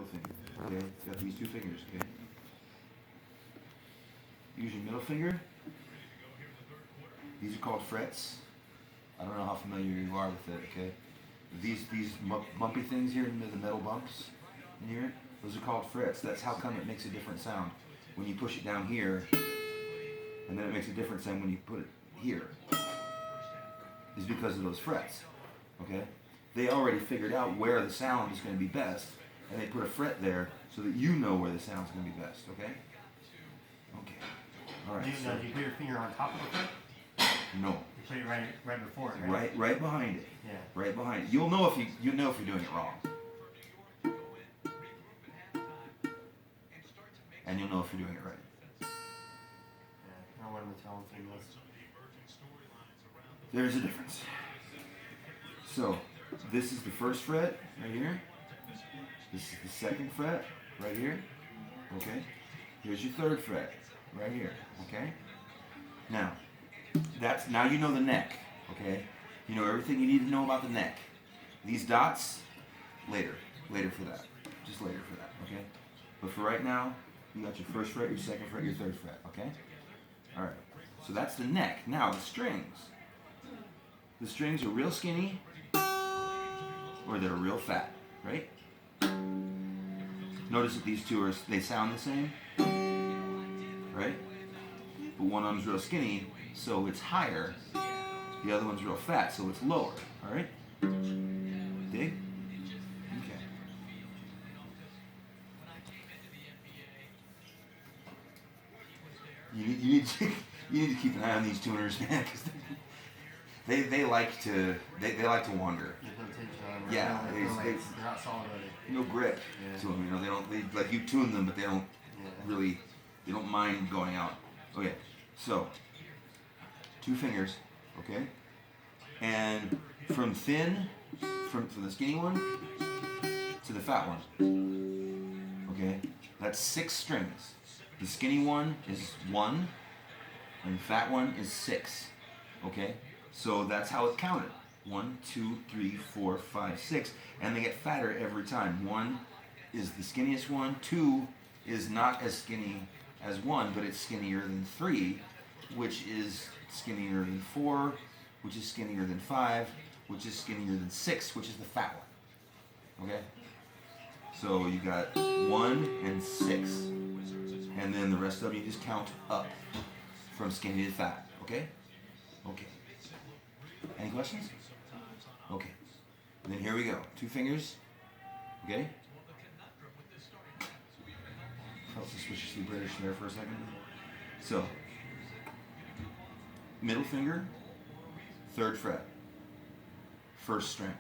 finger. Okay, you got these two fingers. Okay, use your middle finger. These are called frets. I don't know how familiar you are with it. Okay, these bumpy things here, the metal bumps in here, those are called frets. That's how come it makes a different sound when you push it down here, and then it makes a different sound when you put it here. Is because of those frets. Okay, they already figured out where the sound is going to be best, and they put a fret there so that you know where the sound's going to be best. Okay. Okay. All right. Do you put your finger on top of the fret? No. You put it right before it, right? Right behind it. Yeah. Right behind it. You'll know if you're doing it wrong. And you'll know if you're doing it right. Yeah. I don't want to tell them this. There's a difference. So, this is the first fret right here. This is the second fret right here. Okay. Here's your third fret right here. Okay. Now you know the neck. Okay. You know everything you need to know about the neck. These dots, later for that. Just later for that. Okay. But for right now, you got your first fret, your second fret, your third fret. Okay. All right. So that's the neck. Now the strings. The strings are real skinny, or they're real fat, right? Notice that these two they sound the same, right? But one of them's real skinny, so it's higher. The other one's real fat, so it's lower. All right? Dig? Okay. You need to keep an eye on these tuners, man, because they like to wander. Yeah, they're not solid. No grip to them. You know, they like you tune them, but they don't really. They don't mind going out. Okay, so 2 fingers. Okay, and from the skinny one to the fat one. Okay, that's 6 strings. The skinny one is 1, and the fat one is 6. Okay. So that's how it's counted. 1, 2, 3, 4, 5, 6. And they get fatter every time. 1 is the skinniest one. 2 is not as skinny as 1, but it's skinnier than 3, which is skinnier than 4, which is skinnier than 5, which is skinnier than 6, which is the fat one. Okay? So you got 1 and 6. And then the rest of them you just count up from skinny to fat. Okay? Okay. Any questions? Okay. And then here we go. 2 fingers. Okay? Felt suspiciously British there for a second. So, middle finger, 3rd fret, 1st string.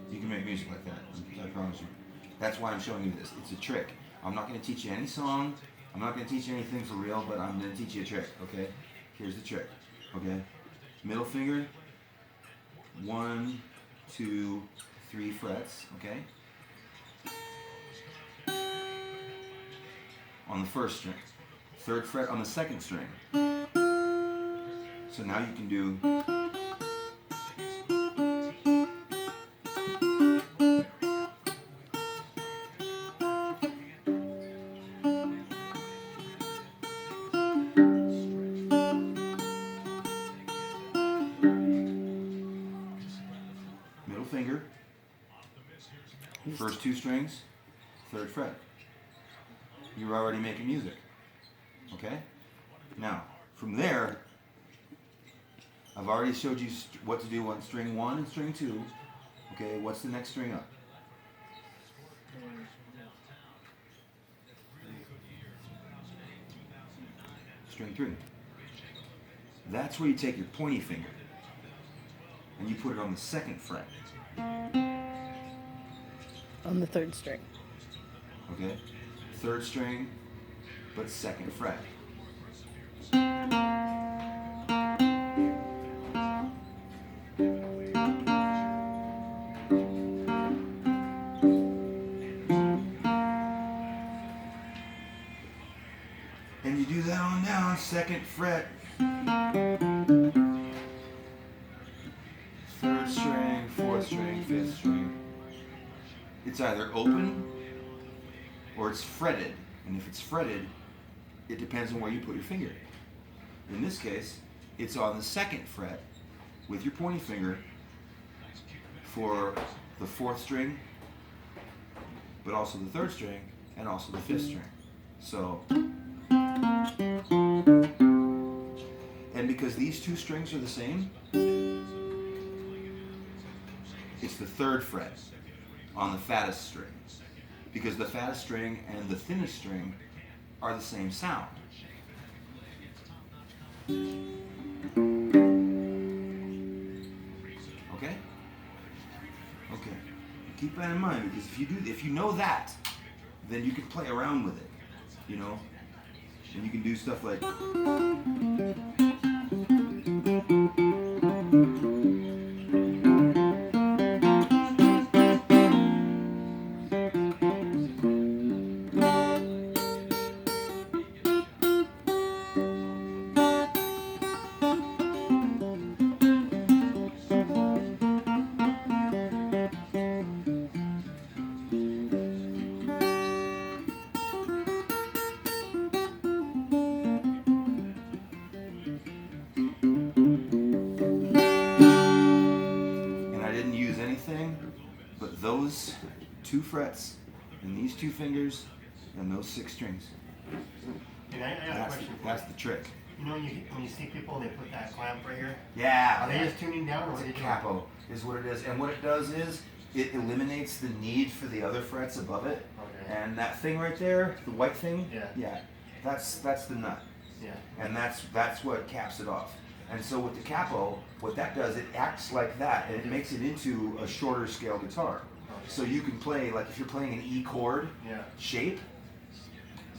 You can make music like that. I promise you. That's why I'm showing you this. It's a trick. I'm not going to teach you any song. I'm not going to teach you anything for real, but I'm going to teach you a trick, okay? Here's the trick, okay? Middle finger, 1, 2, 3 frets, okay? On the 1st string. 3rd fret on the 2nd string. So now you can do... finger, first 2 strings, 3rd fret. You're already making music. Okay? Now, from there, I've already showed you what to do on string 1 and string 2. Okay, what's the next string up? String 3. That's where you take your pointy finger and you put it on the 2nd fret. On the 3rd string. Okay? 3rd string, but 2nd fret. And you do that on down. second fret. Third string, fourth string, fifth string. It's either open or it's fretted. And if it's fretted, it depends on where you put your finger. In this case, it's on the second fret with your pointing finger for the fourth string, but also the third string and also the fifth string. So, and because these two strings are the same, it's the third fret on the fattest string, because the fattest string and the thinnest string are the same sound. Okay? Okay. Keep that in mind, because if you know that, then you can play around with it, you know? And you can do stuff like but those two frets and these two fingers and those six strings. And I got a question for That's the trick. you. You know when you see people, they put that clamp right here? Yeah. Are they just tuning down or what? It's a capo is what it is. And what it does is it eliminates the need for the other frets above it. Okay. And that thing right there, the white thing, Yeah. that's the nut. Yeah. And that's what caps it off. And so with the capo, what that does, it acts like that, and it makes it into a shorter scale guitar. Okay. So you can play, like if you're playing an E chord shape,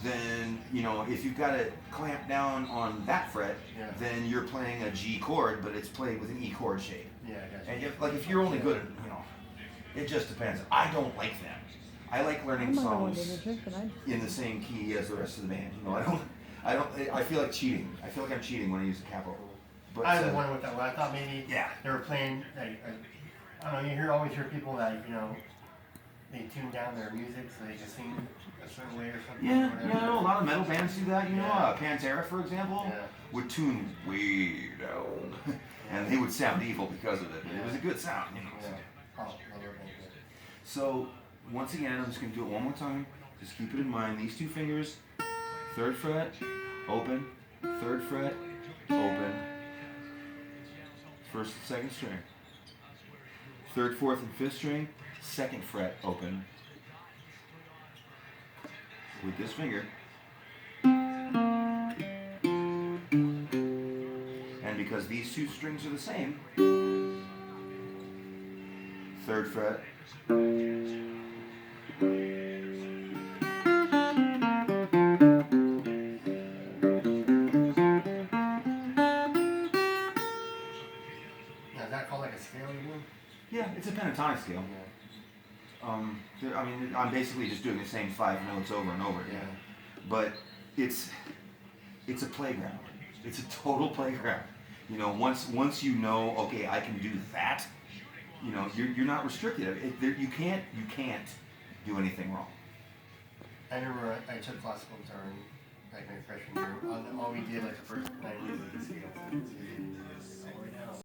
then, you know, if you've got it clamped down on that fret, then you're playing a G chord, but it's played with an E chord shape. Yeah, I got you. And if you're only good at, you know, it just depends. I don't like them. I like learning songs in the same key as the rest of the band. You know, I feel like cheating. I feel like I'm cheating when I use the capo. But, I was wondering what that was. I thought maybe they were playing, like, I don't know, always hear people that, you know, they tune down their music so they can sing a certain way or something. Yeah, a lot of metal bands do that. You know, Pantera, for example, Yeah. would tune way down, and they would sound evil because of it. But it was a good sound, you know. Yeah. Oh, I love that. So, once again, I'm just going to do it one more time. Just keep it in mind. These two fingers, third fret, open, third fret, open, first and second string. Third, fourth, and fifth string, second fret, open. With this finger. And because these two strings are the same, third fret, Now, is that called like a scale even? yeah, it's a pentatonic scale. I mean, I'm basically just doing the same 5 notes over and over again. But it's a playground. It's a total playground. You know, once you know, okay, I can do that, you know, you're not restricted. You can't do anything wrong. I remember I took classical guitar in like my freshman year. All we did like the first 9 weeks was